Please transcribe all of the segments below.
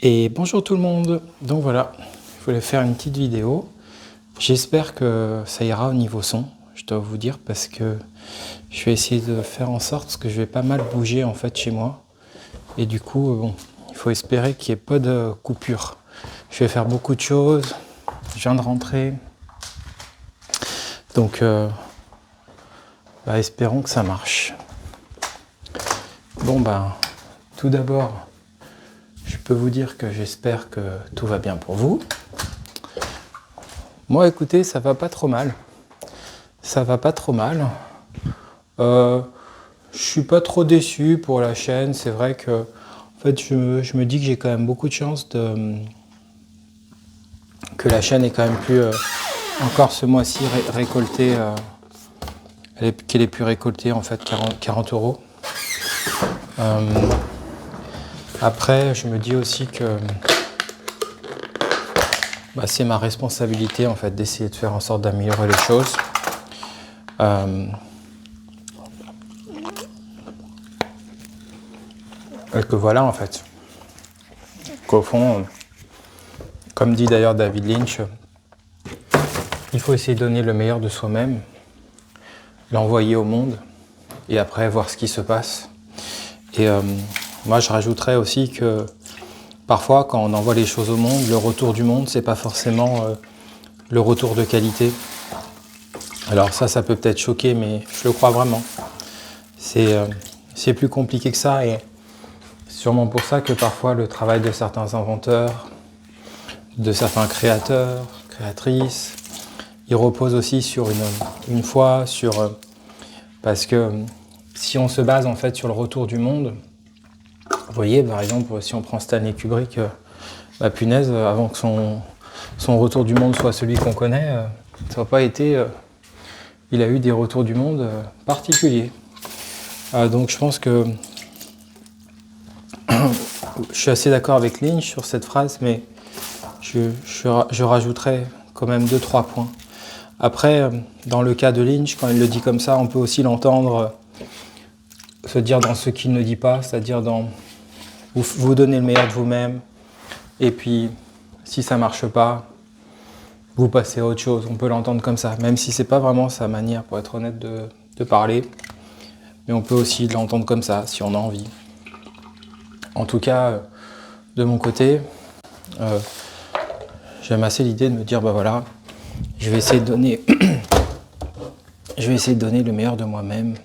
Et bonjour tout le monde. Donc voilà, je voulais faire une petite vidéo. J'espère que ça ira au niveau son, je dois vous dire, parce que je vais essayer de faire en sorte que je vais pas mal bouger en fait chez moi. Et du coup, bon, il faut espérer qu'il n'y ait pas de coupure. Je vais faire beaucoup de choses. Je viens de rentrer. Donc, espérons que ça marche. Bon, tout d'abord, je peux vous dire que j'espère que tout va bien pour vous. Moi, écoutez, ça va pas trop mal. Ça va pas trop mal. Je suis pas trop déçu pour la chaîne. C'est vrai que, en fait, je me dis que j'ai quand même beaucoup de chance que la chaîne ait quand même pu encore ce mois-ci récolter, qu'elle ait pu récolter en fait 40 euros. Après, je me dis aussi que c'est ma responsabilité en fait d'essayer de faire en sorte d'améliorer les choses. Et que voilà en fait, qu'au fond, comme dit d'ailleurs David Lynch, il faut essayer de donner le meilleur de soi-même, l'envoyer au monde et après voir ce qui se passe. Et moi je rajouterais aussi que parfois quand on envoie les choses au monde, le retour du monde c'est pas forcément le retour de qualité. Alors ça peut peut-être choquer, mais je le crois vraiment. C'est plus compliqué que ça et sûrement pour ça que parfois le travail de certains inventeurs, de certains créateurs, créatrices, il repose aussi sur une foi, parce que si on se base en fait sur le retour du monde, vous voyez par exemple si on prend Stanley Kubrick, punaise, avant que son retour du monde soit celui qu'on connaît, ça n'a pas été... il a eu des retours du monde particuliers. Donc je pense que je suis assez d'accord avec Lynch sur cette phrase, mais je rajouterai quand même 2-3 points. Après, dans le cas de Lynch, quand il le dit comme ça, on peut aussi l'entendre se dire dans ce qu'il ne dit pas, c'est-à-dire dans vous donner le meilleur de vous-même, et puis si ça marche pas, vous passez à autre chose. On peut l'entendre comme ça, même si c'est pas vraiment sa manière, pour être honnête, de parler, mais on peut aussi l'entendre comme ça, si on a envie. En tout cas, de mon côté, j'aime assez l'idée de me dire, voilà, je vais essayer de donner le meilleur de moi-même.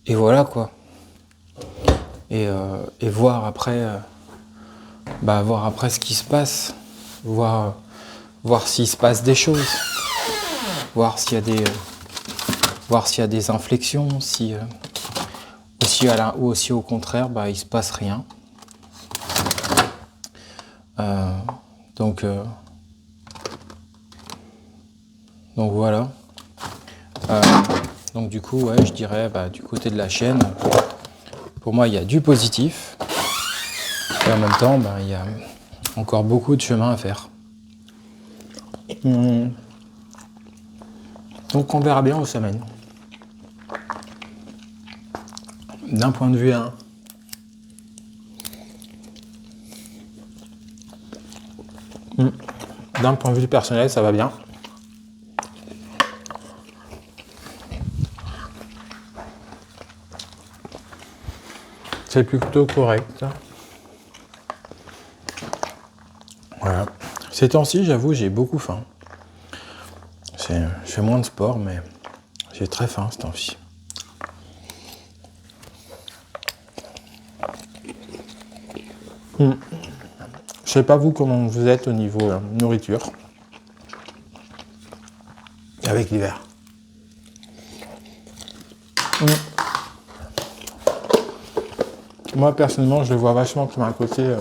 Et voilà quoi. Et voir après, voir après ce qui se passe, voir s'il se passe des choses, voir s'il y a des inflexions, ou aussi au contraire, il se passe rien. Donc voilà. Donc du coup, je dirais, du côté de la chaîne, pour moi, il y a du positif. Et en même temps, il y a encore beaucoup de chemin à faire. Donc on verra bien aux semaines. D'un point de vue d'un point de vue personnel, ça va bien. C'est plutôt correct. Voilà. Ces temps-ci, j'avoue, j'ai beaucoup faim. Je fais moins de sport, mais j'ai très faim ce temps-ci. Je sais pas vous comment vous êtes au niveau nourriture avec l'hiver. Moi personnellement je le vois vachement comme un côté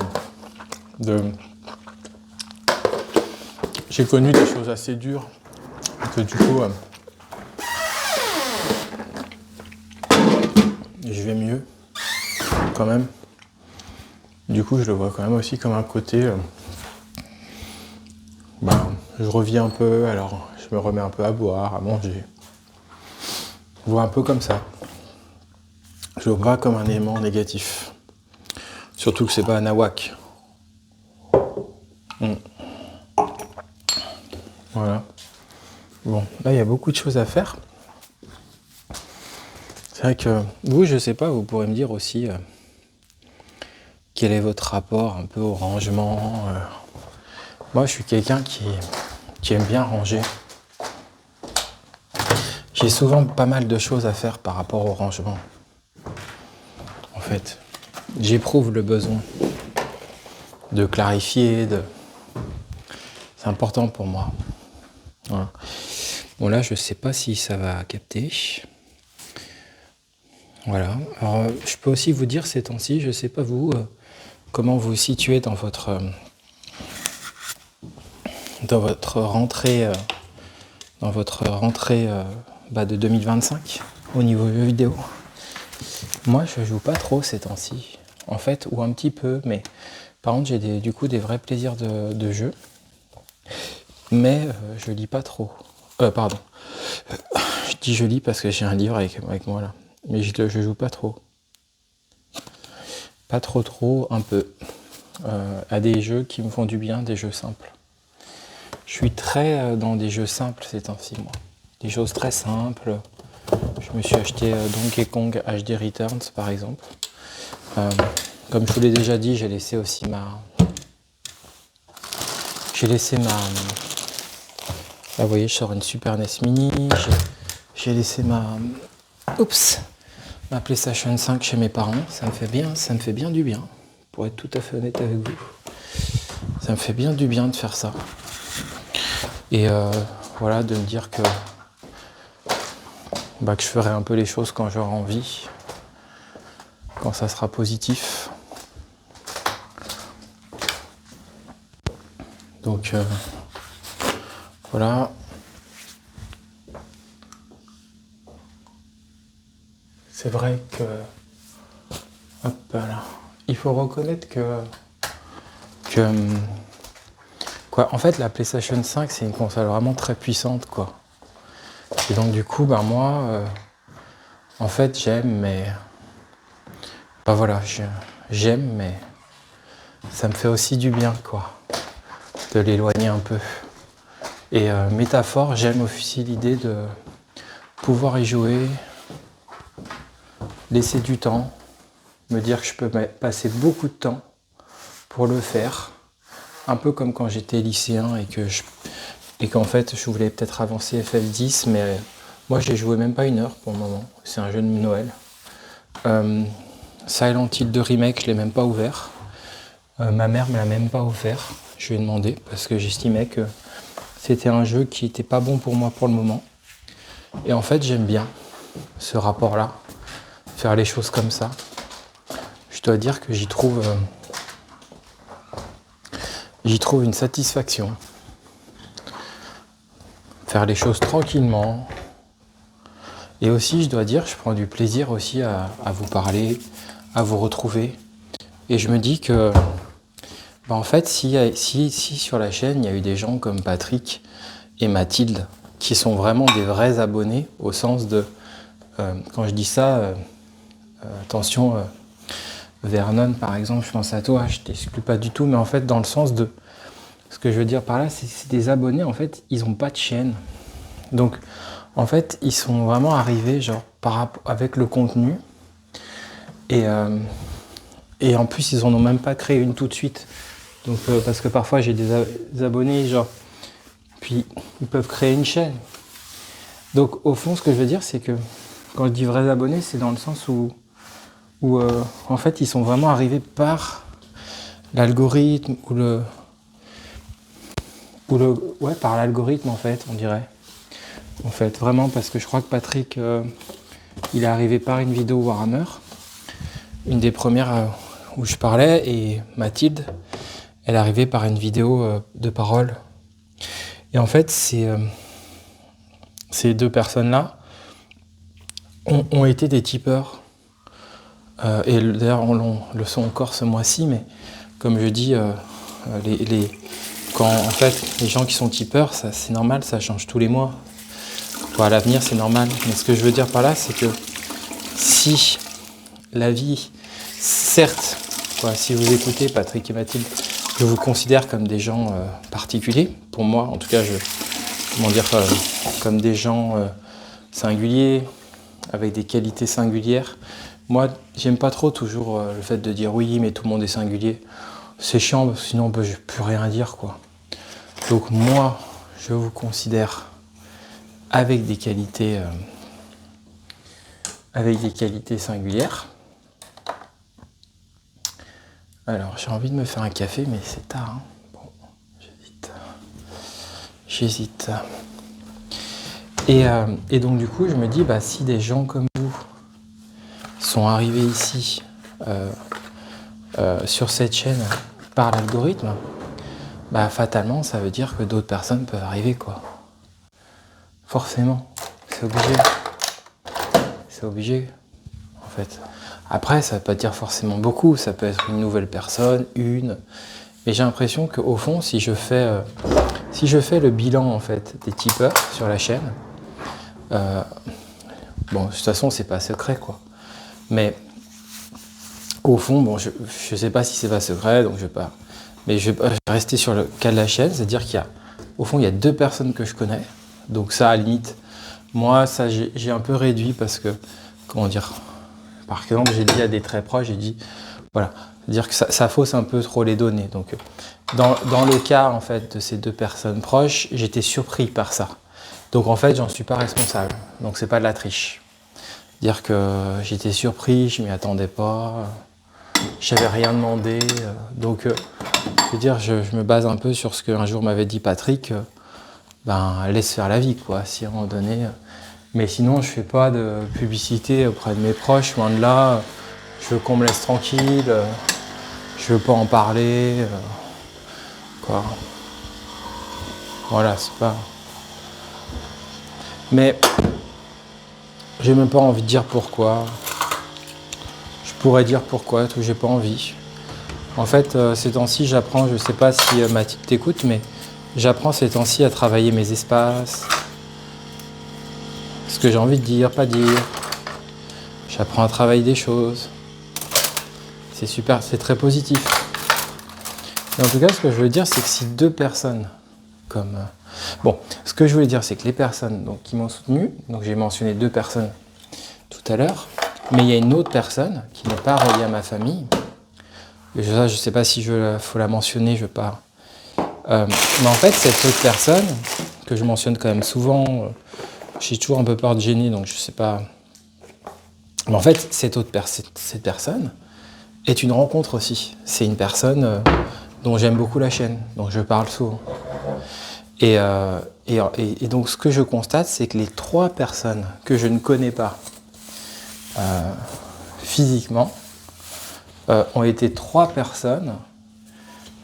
j'ai connu des choses assez dures que du coup je vais mieux quand même. Du coup je le vois quand même aussi comme un côté je reviens un peu, alors je me remets un peu à boire, à manger. Je vois un peu comme ça. Je le vois comme un élément négatif. Surtout que c'est pas un nawak. Voilà. Bon, là il y a beaucoup de choses à faire. C'est vrai que vous, je sais pas, vous pourrez me dire aussi quel est votre rapport un peu au rangement. Moi, je suis quelqu'un qui aime bien ranger. J'ai souvent pas mal de choses à faire par rapport au rangement. En fait, j'éprouve le besoin de clarifier, c'est important pour moi. Voilà. Bon là, je sais pas si ça va capter. Voilà. Alors, je peux aussi vous dire ces temps-ci, je sais pas vous, comment vous vous situez dans votre rentrée, de 2025 au niveau jeux vidéo. Moi, je joue pas trop ces temps-ci, en fait, ou un petit peu, mais par contre, j'ai du coup des vrais plaisirs de jeu, mais je lis pas trop. Pardon. Je dis je lis parce que j'ai un livre avec moi là, mais je joue pas trop. Pas trop, un peu. À des jeux qui me font du bien, des jeux simples. Je suis très dans des jeux simples ces temps-ci, moi. Des choses très simples. Je me suis acheté Donkey Kong HD Returns, par exemple. Comme je vous l'ai déjà dit, j'ai laissé ma... Là, vous voyez, je sors une Super NES Mini. J'ai laissé ma PlayStation 5 chez mes parents. Ça me fait bien du bien. Pour être tout à fait honnête avec vous. Ça me fait bien du bien de faire ça. Et voilà, de me dire que je ferai un peu les choses quand j'aurai envie, quand ça sera positif. Donc voilà. C'est vrai que hop là. Il faut reconnaître que en fait la PlayStation 5 c'est une console vraiment très puissante quoi. Et donc du coup moi en fait j'aime mais voilà, j'aime mais ça me fait aussi du bien quoi de l'éloigner un peu. Et métaphore, j'aime aussi l'idée de pouvoir y jouer, laisser du temps, me dire que je peux passer beaucoup de temps pour le faire, un peu comme quand j'étais lycéen et qu'en fait je voulais peut-être avancer FF10, mais moi j'ai joué même pas 1 heure pour le moment, c'est un jeu de Noël. Silent Hill 2 Remake, je l'ai même pas ouvert. Ma mère me l'a même pas offert, je lui ai demandé parce que j'estimais que c'était un jeu qui était pas bon pour moi pour le moment. Et en fait j'aime bien ce rapport-là, faire les choses comme ça. Je dois dire que j'y trouve une satisfaction. Faire les choses tranquillement. Et aussi, je dois dire, je prends du plaisir aussi à vous parler, à vous retrouver. Et je me dis que, en fait, si sur la chaîne, il y a eu des gens comme Patrick et Mathilde, qui sont vraiment des vrais abonnés, au sens de, quand je dis ça, attention, Vernon par exemple, je pense à toi, je t'exclus pas du tout, mais en fait dans le sens de, ce que je veux dire par là, c'est des abonnés, en fait, ils ont pas de chaîne. Donc, en fait, ils sont vraiment arrivés, genre, avec le contenu, et en plus, ils en ont même pas créé une tout de suite. Donc, parce que parfois, j'ai des abonnés, genre, puis ils peuvent créer une chaîne. Donc, au fond, ce que je veux dire, c'est que, quand je dis vrais abonnés, c'est dans le sens où en fait, ils sont vraiment arrivés par l'algorithme par l'algorithme, en fait, on dirait. En fait, vraiment, parce que je crois que Patrick, il est arrivé par une vidéo Warhammer, une des premières où je parlais, et Mathilde, elle est arrivée par une vidéo de parole. Et en fait, ces 2 personnes-là ont été des tipeurs. Et d'ailleurs, le sont encore ce mois-ci, mais comme je dis, quand en fait les gens qui sont tipeurs, c'est normal, ça change tous les mois. Toi, à l'avenir, c'est normal. Mais ce que je veux dire par là, c'est que si la vie, certes, quoi. Si vous écoutez Patrick et Mathilde, je vous considère comme des gens particuliers. Pour moi, en tout cas, comment dire, comme des gens singuliers, avec des qualités singulières. Moi, j'aime pas trop toujours le fait de dire oui, mais tout le monde est singulier. C'est chiant, parce que sinon on peut plus rien dire, quoi. Donc moi, je vous considère avec des qualités singulières. Alors, j'ai envie de me faire un café, mais c'est tard, hein. Bon, j'hésite. Et donc du coup, je me dis, bah, si des gens comme vous sont arrivés ici sur cette chaîne par l'algorithme, bah, fatalement, ça veut dire que d'autres personnes peuvent arriver, quoi. Forcément, c'est obligé. C'est obligé, en fait. Après, ça ne veut pas dire forcément beaucoup, ça peut être une nouvelle personne, mais j'ai l'impression qu'au fond, si je fais le bilan, en fait, des tipeurs sur la chaîne, bon, de toute façon, c'est pas secret, quoi. Mais au fond, bon, je sais pas si c'est pas secret, donc je vais pas. Mais je vais rester sur le cas de la chaîne, c'est-à-dire au fond, il y a 2 personnes que je connais. Donc ça, à la limite, moi, ça, j'ai un peu réduit parce que, comment dire, par exemple, j'ai dit à des très proches, j'ai dit, voilà, c'est-à-dire que ça fausse un peu trop les données. Donc, dans le cas, en fait, de ces 2 personnes proches, j'étais surpris par ça. Donc, en fait, j'en suis pas responsable. Donc, c'est pas de la triche. Dire que j'étais surpris, je m'y attendais pas, j'avais rien demandé. Donc, je veux dire, je me base un peu sur ce qu'un jour m'avait dit Patrick, ben, laisse faire la vie, quoi, si à un moment donné. Mais sinon, je fais pas de publicité auprès de mes proches, loin de là. Je veux qu'on me laisse tranquille, je veux pas en parler, quoi. Voilà, c'est pas... Mais j'ai même pas envie de dire pourquoi. Je pourrais dire pourquoi, tout, j'ai pas envie. En fait, ces temps-ci, j'apprends, je sais pas si Mathilde t'écoute, mais j'apprends ces temps-ci à travailler mes espaces, ce que j'ai envie de dire, pas dire. J'apprends à travailler des choses. C'est super, c'est très positif. Et en tout cas, ce que je veux dire, c'est que si 2 personnes comme... Bon, ce que je voulais dire, c'est que les personnes donc, qui m'ont soutenu, donc j'ai mentionné 2 personnes tout à l'heure, mais il y a une autre personne qui n'est pas reliée à ma famille. Et ça, je ne sais pas si faut la mentionner, je ne veux pas. Mais en fait, cette autre personne, que je mentionne quand même souvent, j'ai toujours un peu peur de gêner, donc je ne sais pas. Mais en fait, cette personne est une rencontre aussi. C'est une personne dont j'aime beaucoup la chaîne, dont je parle souvent. Et donc, ce que je constate, c'est que les 3 personnes que je ne connais pas physiquement ont été 3 personnes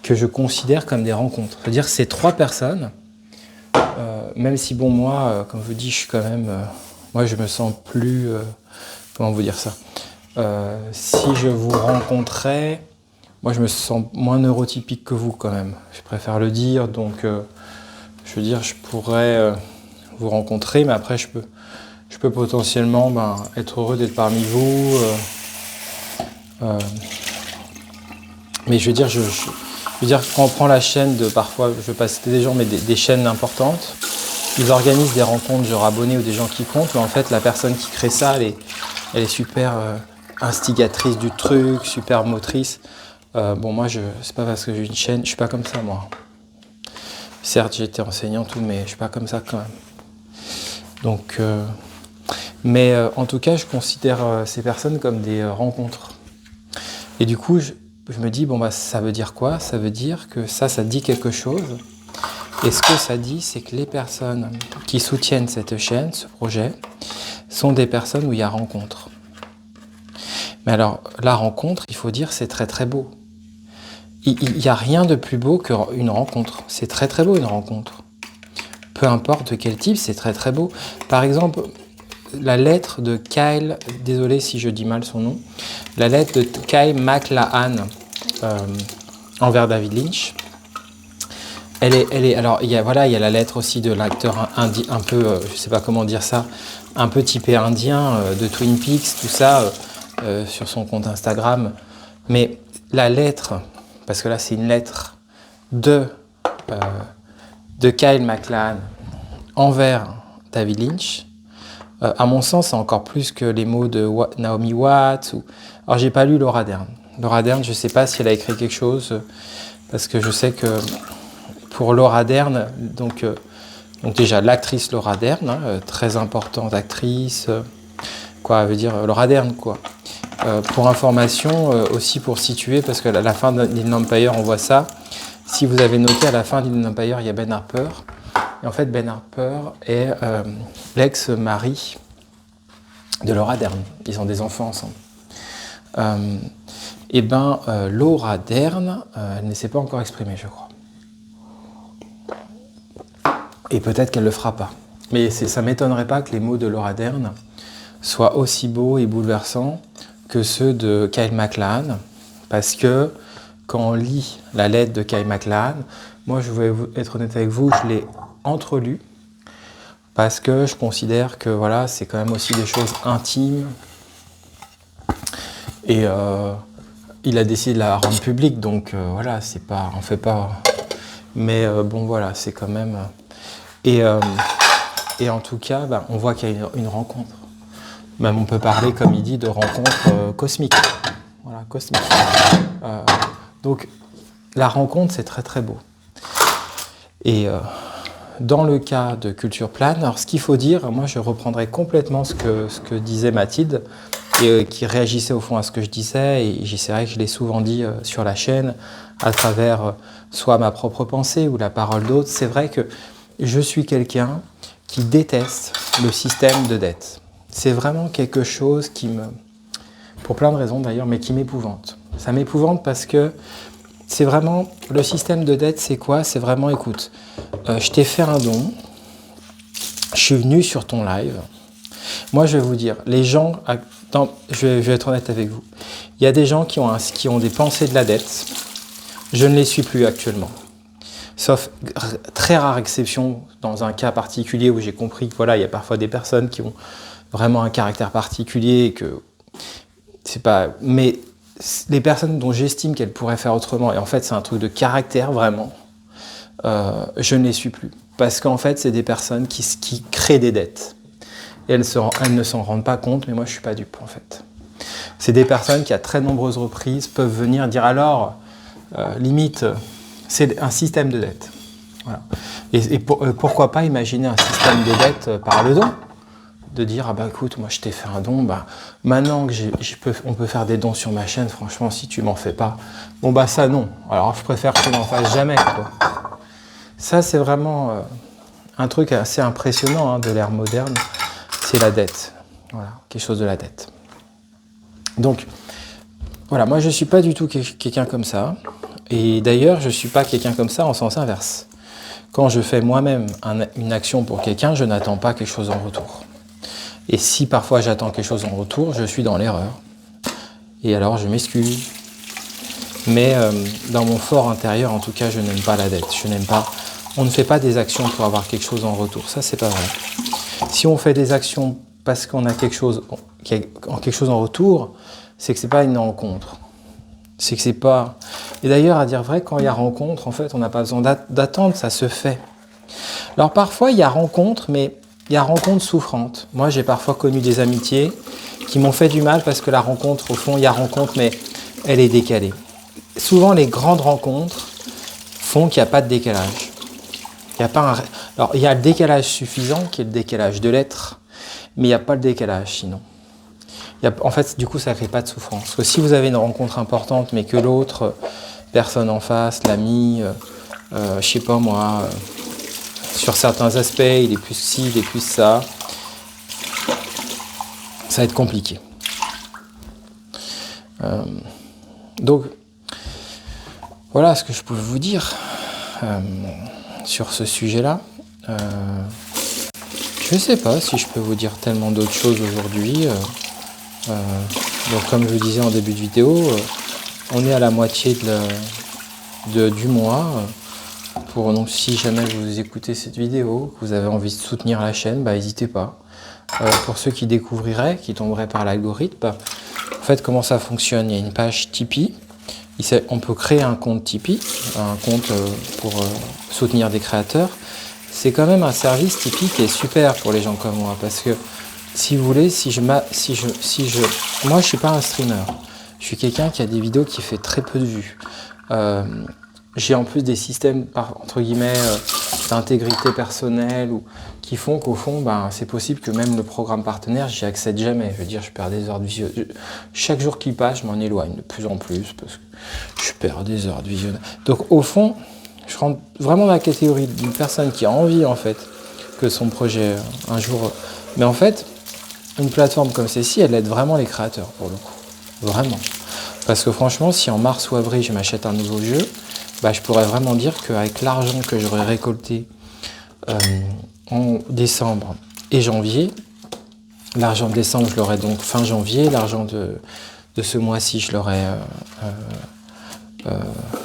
que je considère comme des rencontres. C'est-à-dire ces 3 personnes, même si, bon, moi, comme je vous dis, je suis quand même... moi, je me sens plus... comment vous dire ça, si je vous rencontrais, moi, je me sens moins neurotypique que vous, quand même. Je préfère le dire, donc... je veux dire, je pourrais vous rencontrer, mais après, je peux potentiellement être heureux d'être parmi vous. Mais je veux dire, quand on prend la chaîne de parfois, je ne veux pas citer des gens, mais des chaînes importantes, ils organisent des rencontres, genre abonnés ou des gens qui comptent, mais en fait, la personne qui crée ça, elle est super instigatrice du truc, super motrice. Bon, moi, c'est pas parce que j'ai une chaîne, je suis pas comme ça, moi. Certes, j'ai été enseignant, tout, mais je suis pas comme ça quand même. Donc, mais en tout cas, je considère ces personnes comme des rencontres. Et du coup, je me dis, bon, ça veut dire quoi? Ça veut dire que ça dit quelque chose. Et ce que ça dit, c'est que les personnes qui soutiennent cette chaîne, ce projet, sont des personnes où il y a rencontre. Mais alors, la rencontre, il faut dire, c'est très très beau. Il n'y a rien de plus beau qu'une rencontre. C'est très très beau une rencontre. Peu importe de quel type, c'est très très beau. Par exemple, la lettre de Kyle, désolé si je dis mal son nom, la lettre de Kyle MacLachlan envers David Lynch. Elle est. Alors il y a la lettre aussi de l'acteur indien, un peu, je sais pas comment dire ça, un peu typé indien de Twin Peaks, tout ça, sur son compte Instagram. Mais la lettre, parce que là c'est une lettre de Kyle MacLachlan envers David Lynch, à mon sens, c'est encore plus que les mots de Naomi Watts. Alors, j'ai pas lu Laura Dern. Laura Dern, je sais pas si elle a écrit quelque chose, parce que je sais que pour Laura Dern, donc déjà l'actrice Laura Dern, hein, très importante actrice, quoi, elle veut dire Laura Dern, quoi. Pour information, aussi pour situer, parce qu'à la fin d'Inland Empire, on voit ça. Si vous avez noté, à la fin d'Inland Empire, il y a Ben Harper. Et en fait, Ben Harper est l'ex-mari de Laura Dern. Ils ont des enfants ensemble. Laura Dern, elle ne s'est pas encore exprimée, je crois. Et peut-être qu'elle ne le fera pas. Mais ça ne m'étonnerait pas que les mots de Laura Dern soient aussi beaux et bouleversants que ceux de Kyle MacLachlan, parce que quand on lit la lettre de Kyle MacLachlan, moi je vais être honnête avec vous, je l'ai entrelue, parce que je considère que voilà, c'est quand même aussi des choses intimes, et il a décidé de la rendre publique, donc voilà, c'est pas, on fait pas, mais bon voilà, c'est quand même, et en tout cas, on voit qu'il y a une rencontre. Même on peut parler, comme il dit, de rencontre cosmique. Voilà, cosmique. Donc, la rencontre, c'est très très beau. Et dans le cas de Culture Plane, alors ce qu'il faut dire, moi je reprendrai complètement ce que disait Mathilde, et qui réagissait au fond à ce que je disais, et c'est vrai que je l'ai souvent dit sur la chaîne, à travers soit ma propre pensée ou la parole d'autres. C'est vrai que je suis quelqu'un qui déteste le système de dette. C'est vraiment quelque chose qui me, pour plein de raisons d'ailleurs, mais qui m'épouvante. Ça m'épouvante parce que c'est vraiment, le système de dette, c'est quoi? C'est vraiment, écoute, je t'ai fait un don, je suis venu sur ton live. Moi, je vais vous dire, les gens, je vais être honnête avec vous, il y a des gens qui ont des pensées de la dette. Je ne les suis plus actuellement. Sauf très rare exception, dans un cas particulier où j'ai compris que voilà, il y a parfois des personnes qui ont vraiment un caractère particulier, que c'est pas. Mais les personnes dont j'estime qu'elles pourraient faire autrement, et en fait c'est un truc de caractère vraiment, je ne les suis plus. Parce qu'en fait c'est des personnes qui créent des dettes. Et elles ne s'en rendent pas compte, mais moi je suis pas dupe en fait. C'est des personnes qui à très nombreuses reprises peuvent venir dire alors, limite, c'est un système de dette. Voilà. Et pourquoi pas imaginer un système de dette par le don? De dire, ah bah écoute, moi je t'ai fait un don, bah maintenant que on peut faire des dons sur ma chaîne, franchement, si tu m'en fais pas, bon bah ça non. Alors je préfère que tu m'en fasses jamais, quoi. Ça c'est vraiment un truc assez impressionnant hein, de l'ère moderne, c'est la dette. Voilà, quelque chose de la dette. Donc, voilà, moi je suis pas du tout quelqu'un comme ça. Et d'ailleurs, je suis pas quelqu'un comme ça en sens inverse. Quand je fais moi-même une action pour quelqu'un, je n'attends pas quelque chose en retour. Et si parfois j'attends quelque chose en retour, je suis dans l'erreur. Et alors je m'excuse. Mais dans mon fort intérieur, en tout cas, je n'aime pas la dette. Je n'aime pas. On ne fait pas des actions pour avoir quelque chose en retour. Ça, c'est pas vrai. Si on fait des actions parce qu'on a quelque chose en retour, c'est que c'est pas une rencontre. C'est que c'est pas. Et d'ailleurs, à dire vrai, quand il y a rencontre, en fait, on n'a pas besoin d'attendre, ça se fait. Alors parfois, il y a rencontre, mais il y a rencontre souffrante. Moi, j'ai parfois connu des amitiés qui m'ont fait du mal parce que la rencontre, au fond, il y a rencontre, mais elle est décalée. Souvent, les grandes rencontres font qu'il n'y a pas de décalage. Il n'y a pas Alors, il y a le décalage suffisant, qui est le décalage de l'être, mais il n'y a pas le décalage sinon. En fait, du coup, ça ne crée pas de souffrance. Parce que si vous avez une rencontre importante, mais que l'autre, personne en face, l'ami, je sais pas moi, sur certains aspects, il est plus ci, il est plus ça, ça va être compliqué. Donc, voilà ce que je pouvais vous dire sur ce sujet-là. Je ne sais pas si je peux vous dire tellement d'autres choses aujourd'hui. Donc comme je vous disais en début de vidéo, on est à la moitié du mois. Donc si jamais vous écoutez cette vidéo, que vous avez envie de soutenir la chaîne, n'hésitez pas. Pour ceux qui découvriraient, qui tomberaient par l'algorithme, fait, comment ça fonctionne? Il y a une page Tipeee. On peut créer un compte Tipeee, un compte pour soutenir des créateurs. C'est quand même un service Tipeee qui est super pour les gens comme moi, parce que si vous voulez, moi je suis pas un streamer. Je suis quelqu'un qui a des vidéos qui fait très peu de vues. J'ai en plus des systèmes entre guillemets d'intégrité personnelle qui font qu'au fond, c'est possible que même le programme partenaire, j'y accède jamais. Je veux dire, je perds des heures de visionnage. Chaque jour qui passe, je m'en éloigne de plus en plus parce que je perds des heures de visionnage. Donc au fond, je rentre vraiment dans la catégorie d'une personne qui a envie en fait que son projet un jour. Mais en fait, une plateforme comme celle-ci, elle aide vraiment les créateurs pour le coup. Vraiment. Parce que franchement, si en mars ou avril, je m'achète un nouveau jeu, je pourrais vraiment dire qu'avec l'argent que j'aurais récolté en décembre et janvier, l'argent de décembre, je l'aurai donc fin janvier, l'argent de ce mois-ci, je l'aurai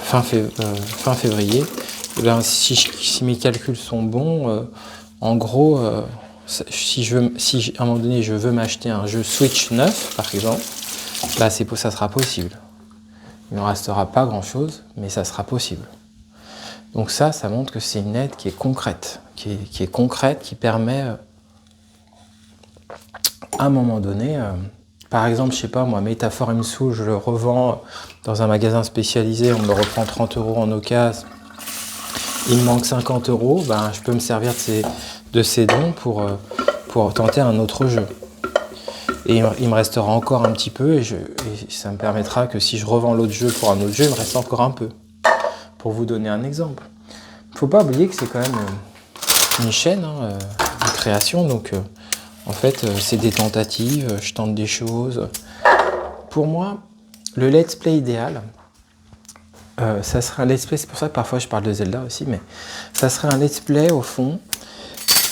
fin février. Et si mes calculs sont bons, en gros, si à un moment donné je veux m'acheter un jeu Switch 9, par exemple, ça sera possible. Il ne me restera pas grand-chose, mais ça sera possible. Donc ça montre que c'est une aide qui est concrète, qui permet, à un moment donné, par exemple, je sais pas moi, Métaphore M-Soul, je le revends dans un magasin spécialisé, on me le reprend 30 € en occasion, il me manque 50 €, je peux me servir de ces dons pour tenter un autre jeu. Et il me restera encore un petit peu et ça me permettra que si je revends l'autre jeu pour un autre jeu, il me reste encore un peu. Pour vous donner un exemple. Il ne faut pas oublier que c'est quand même une chaîne de création, donc en fait c'est des tentatives, je tente des choses. Pour moi, le let's play idéal, ça serait un let's play, c'est pour ça que parfois je parle de Zelda aussi, mais ça serait un let's play au fond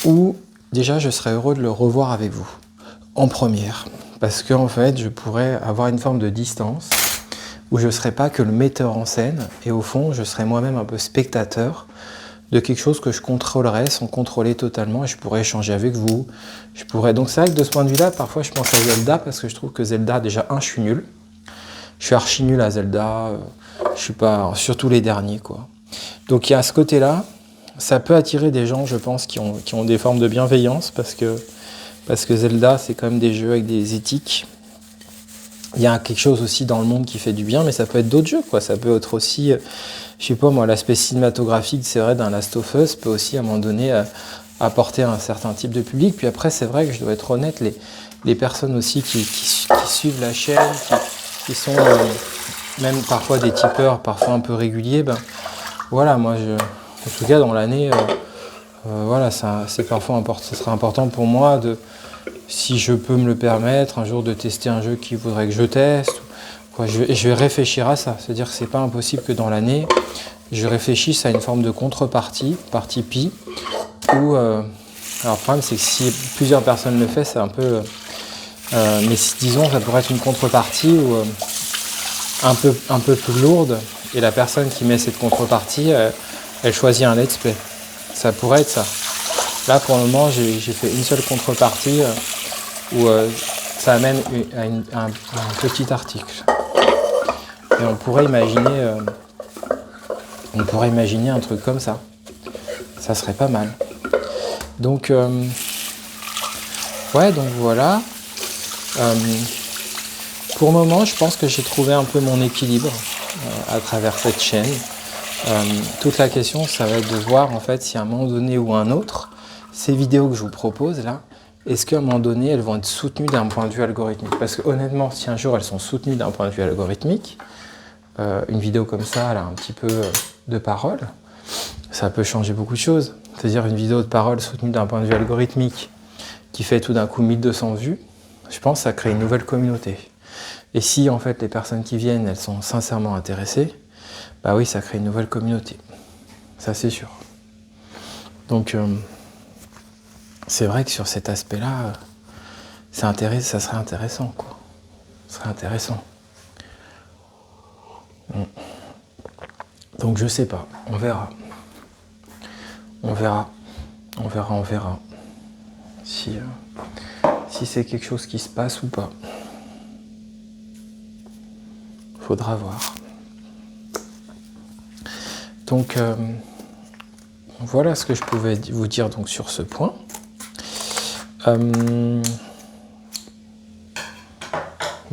où déjà je serais heureux de le revoir avec vous. En première, parce que en fait je pourrais avoir une forme de distance où je ne serais pas que le metteur en scène et au fond je serais moi-même un peu spectateur de quelque chose que je contrôlerais sans contrôler totalement et je pourrais échanger avec vous. Donc c'est vrai que de ce point de vue-là, parfois je pense à Zelda parce que je trouve que Zelda, déjà je suis nul. Je suis archi nul à Zelda, je suis pas, surtout les derniers quoi. Donc il y a ce côté-là, ça peut attirer des gens je pense qui ont des formes de bienveillance parce que Zelda, c'est quand même des jeux avec des éthiques. Il y a quelque chose aussi dans le monde qui fait du bien, mais ça peut être d'autres jeux, quoi. Ça peut être aussi, je sais pas moi, l'aspect cinématographique, c'est vrai, d'un Last of Us peut aussi, à un moment donné, apporter un certain type de public. Puis après, c'est vrai que je dois être honnête, les personnes aussi qui suivent la chaîne, qui sont même parfois des tipeurs, parfois un peu réguliers, voilà, moi, en tout cas, dans l'année... voilà, c'est parfois important, ce serait important pour moi si je peux me le permettre, un jour de tester un jeu qu'il voudrait que je teste. Je vais réfléchir à ça, c'est-à-dire que c'est pas impossible que dans l'année, je réfléchisse à une forme de contrepartie, par Tipeee, où, alors le problème c'est que si plusieurs personnes le font, c'est un peu, mais si, disons, ça pourrait être une contrepartie où, un peu plus lourde, et la personne qui met cette contrepartie, elle choisit un let's play. Ça pourrait être ça. Là, pour le moment, j'ai fait une seule contrepartie où ça amène à un petit article. Et on pourrait imaginer un truc comme ça. Ça serait pas mal. Donc, ouais, donc voilà. Pour le moment, je pense que j'ai trouvé un peu mon équilibre à travers cette chaîne. Toute la question, ça va être de voir en fait si à un moment donné ou un autre, ces vidéos que je vous propose là, est-ce qu'à un moment donné, elles vont être soutenues d'un point de vue algorithmique? Parce que honnêtement, si un jour elles sont soutenues d'un point de vue algorithmique, une vidéo comme ça, elle a un petit peu de parole, ça peut changer beaucoup de choses. C'est-à-dire une vidéo de parole soutenue d'un point de vue algorithmique qui fait tout d'un coup 1200 vues, je pense que ça crée une nouvelle communauté. Et si en fait les personnes qui viennent, elles sont sincèrement intéressées, bah oui, ça crée une nouvelle communauté. Ça, c'est sûr. Donc, c'est vrai que sur cet aspect-là, ça serait intéressant, quoi. Ce serait intéressant. Donc, je sais pas. On verra. On verra. Si c'est quelque chose qui se passe ou pas. faudra voir. Donc, voilà ce que je pouvais vous dire donc, sur ce point.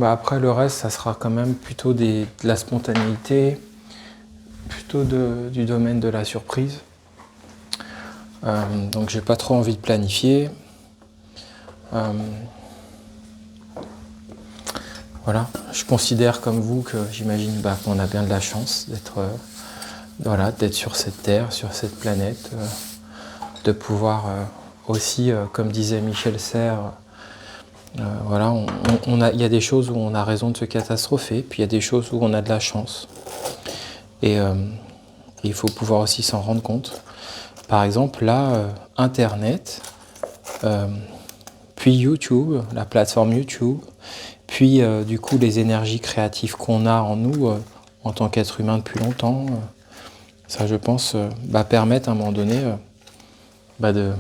Après, le reste, ça sera quand même plutôt de la spontanéité, plutôt du domaine de la surprise. Donc, j'ai pas trop envie de planifier. Voilà, je considère comme vous que j'imagine qu'on a bien de la chance d'être sur cette terre, sur cette planète, de pouvoir aussi, comme disait Michel Serres, voilà, il y a des choses où on a raison de se catastropher, puis il y a des choses où on a de la chance. Et il faut pouvoir aussi s'en rendre compte. Par exemple, là, Internet, puis YouTube, la plateforme YouTube, puis du coup les énergies créatives qu'on a en nous en tant qu'être humain depuis longtemps, ça je pense permettent à un moment donné de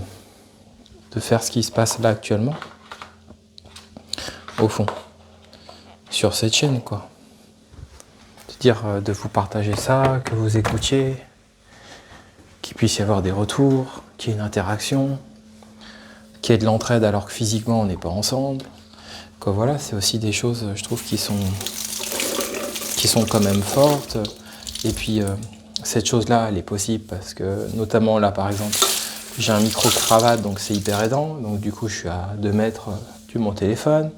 faire ce qui se passe là actuellement, au fond, sur cette chaîne quoi. C'est-à-dire de vous partager ça, que vous écoutiez, qu'il puisse y avoir des retours, qu'il y ait une interaction, qu'il y ait de l'entraide alors que physiquement on n'est pas ensemble. Que voilà, c'est aussi des choses, je trouve, qui sont quand même fortes. Et puis, cette chose-là, elle est possible parce que, notamment là, par exemple, j'ai un micro-cravate, donc c'est hyper aidant. Donc, du coup, je suis à 2 mètres de mon téléphone.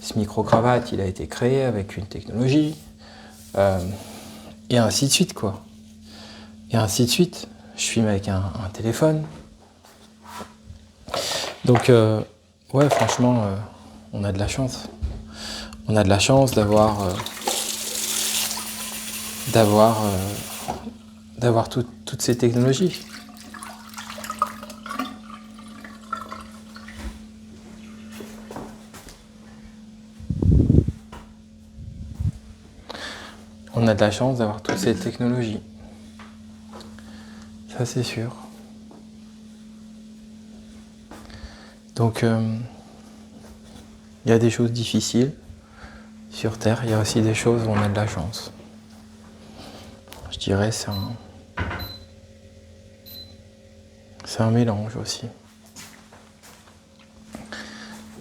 Ce micro-cravate, il a été créé avec une technologie. Et ainsi de suite, quoi. Et ainsi de suite. Je filme avec un téléphone. Donc, ouais, franchement... on a de la chance. On a de la chance d'avoir toutes ces technologies. On a de la chance d'avoir toutes ces technologies. Ça, c'est sûr. Donc, il y a des choses difficiles sur Terre, il y a aussi des choses où on a de la chance. Je dirais c'est un mélange aussi.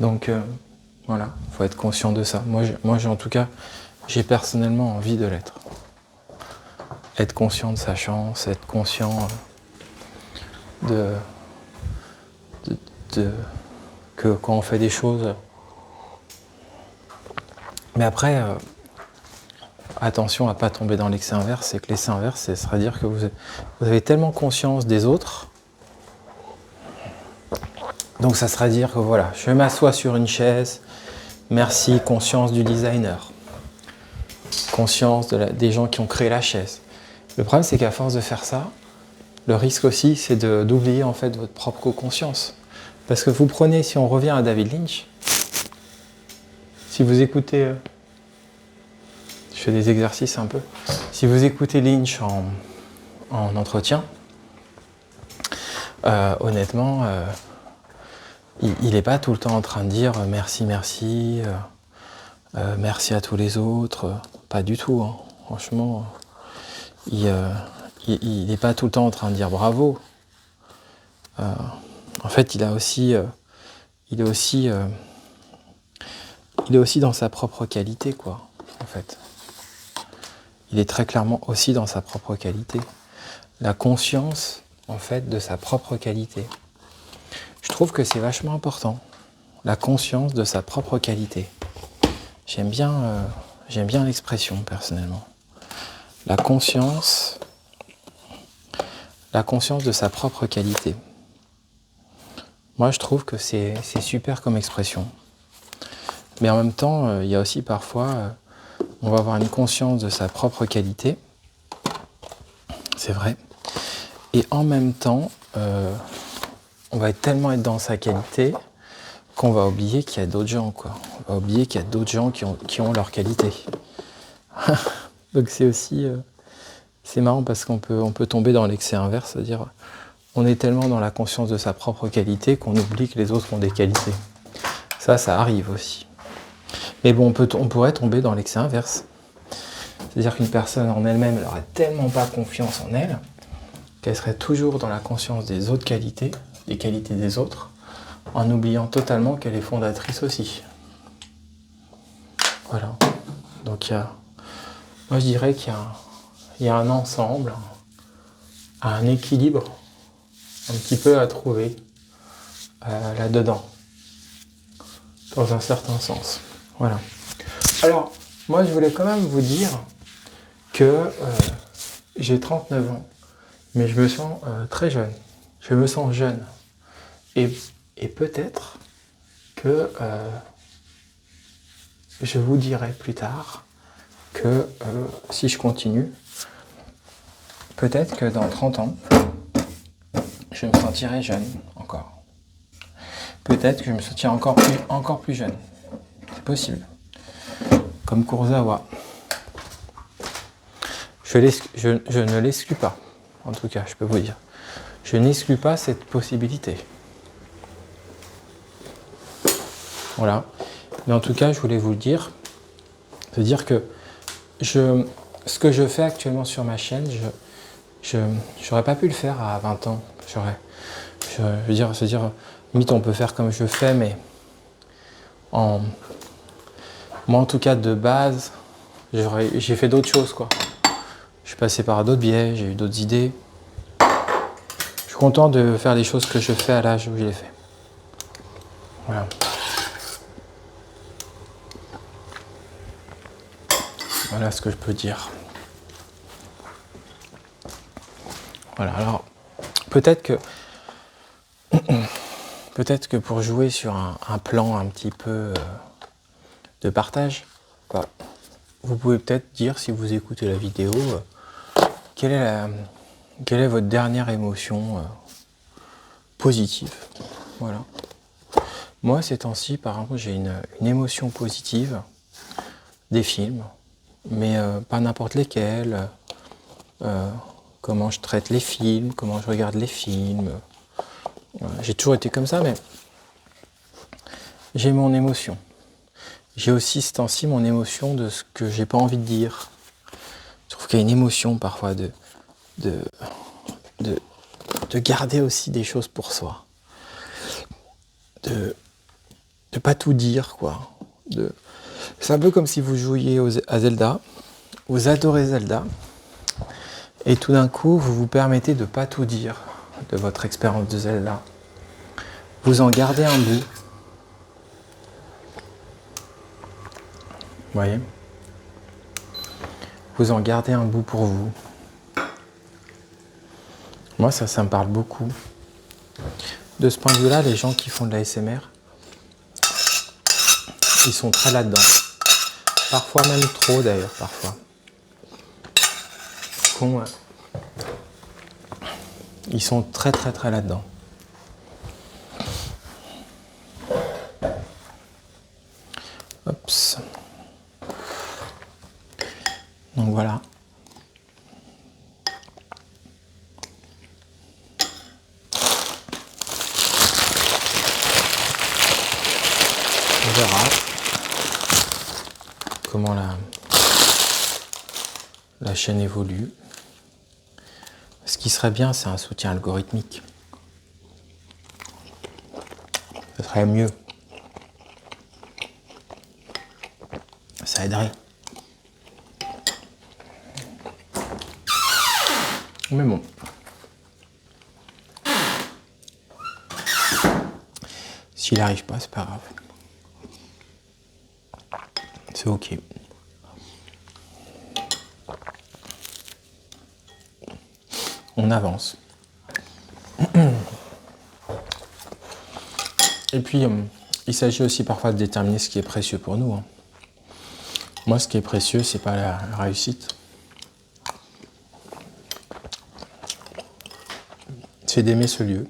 Donc voilà, il faut être conscient de ça. Moi, en tout cas, j'ai personnellement envie de l'être. Être conscient de sa chance, être conscient que quand on fait des choses... Mais après, attention à ne pas tomber dans l'excès inverse, c'est que l'excès inverse, ce serait dire que vous avez tellement conscience des autres, donc ça serait dire que voilà, je m'assois sur une chaise, merci, conscience du designer, conscience des gens qui ont créé la chaise. Le problème, c'est qu'à force de faire ça, le risque aussi, c'est d'oublier en fait votre propre conscience. Parce que vous prenez, si on revient à David Lynch, si vous écoutez, je fais des exercices un peu, si vous écoutez Lynch en entretien, honnêtement, il n'est pas tout le temps en train de dire merci, merci, merci à tous les autres, pas du tout, hein. Franchement, il n'est pas tout le temps en train de dire bravo. En fait, il est aussi dans sa propre qualité, quoi, en fait. Il est très clairement aussi dans sa propre qualité. La conscience, en fait, de sa propre qualité. Je trouve que c'est vachement important. La conscience de sa propre qualité. J'aime bien l'expression, personnellement. La conscience de sa propre qualité. Moi, je trouve que c'est super comme expression. Mais en même temps, il y a aussi parfois, on va avoir une conscience de sa propre qualité. C'est vrai. Et en même temps, on va tellement être dans sa qualité qu'on va oublier qu'il y a d'autres gens, quoi. On va oublier qu'il y a d'autres gens qui ont leur qualité. Donc c'est aussi... c'est marrant parce qu'on peut tomber dans l'excès inverse, c'est-à-dire on est tellement dans la conscience de sa propre qualité qu'on oublie que les autres ont des qualités. Ça arrive aussi. Mais bon, on pourrait tomber dans l'excès inverse. C'est-à-dire qu'une personne en elle-même, elle n'aurait tellement pas confiance en elle, qu'elle serait toujours dans la conscience des autres qualités, des qualités des autres, en oubliant totalement qu'elle est fondatrice aussi. Voilà. Donc moi je dirais qu'il y a un ensemble, un équilibre un petit peu à trouver là-dedans, dans un certain sens. Voilà. Alors, moi je voulais quand même vous dire que j'ai 39 ans, mais je me sens très jeune. Je me sens jeune. Et peut-être que je vous dirai plus tard que si je continue, peut-être que dans 30 ans, je me sentirai jeune encore. Peut-être que je me sentirai encore plus jeune. C'est possible. Comme Kurosawa. Je ne l'exclus pas. En tout cas, je peux vous dire. Je n'exclus pas cette possibilité. Voilà. Mais en tout cas, je voulais vous le dire. C'est-à-dire que ce que je fais actuellement sur ma chaîne, je n'aurais pas pu le faire à 20 ans. Je veux dire, limite on peut faire comme je fais, mais moi en tout cas de base, j'ai fait d'autres choses quoi. Je suis passé par d'autres biais, j'ai eu d'autres idées. Je suis content de faire les choses que je fais à l'âge où je les fais. Voilà. Voilà ce que je peux dire. Voilà, alors peut-être que pour jouer sur un plan un petit peu de partage, bah, vous pouvez peut-être dire, si vous écoutez la vidéo, quelle est votre dernière émotion positive. Voilà. Moi, ces temps-ci, par exemple, j'ai une émotion positive des films, mais pas n'importe lesquels. Comment je traite les films, comment je regarde les films. J'ai toujours été comme ça, mais j'ai mon émotion. J'ai aussi ce temps-ci mon émotion de ce que j'ai pas envie de dire. Je trouve qu'il y a une émotion parfois de garder aussi des choses pour soi. De pas tout dire, quoi. C'est un peu comme si vous jouiez à Zelda, vous adorez Zelda, et tout d'un coup, vous vous permettez de pas tout dire de votre expérience de Zelda. Vous en gardez un bout. Vous voyez ? Vous en gardez un bout pour vous. Moi, ça me parle beaucoup. De ce point de vue-là, les gens qui font de l'ASMR, ils sont très là-dedans. Parfois même trop, d'ailleurs, parfois. Ils sont très très très là-dedans. Oups. Donc voilà. On verra comment la chaîne évolue. Ce qui serait bien, c'est un soutien algorithmique. Ce serait mieux. Ça aiderait. Mais bon. S'il n'arrive pas, c'est pas grave. C'est ok. On avance. Et puis, il s'agit aussi parfois de déterminer ce qui est précieux pour nous. Hein. Moi, ce qui est précieux, c'est pas la réussite. C'est d'aimer ce lieu.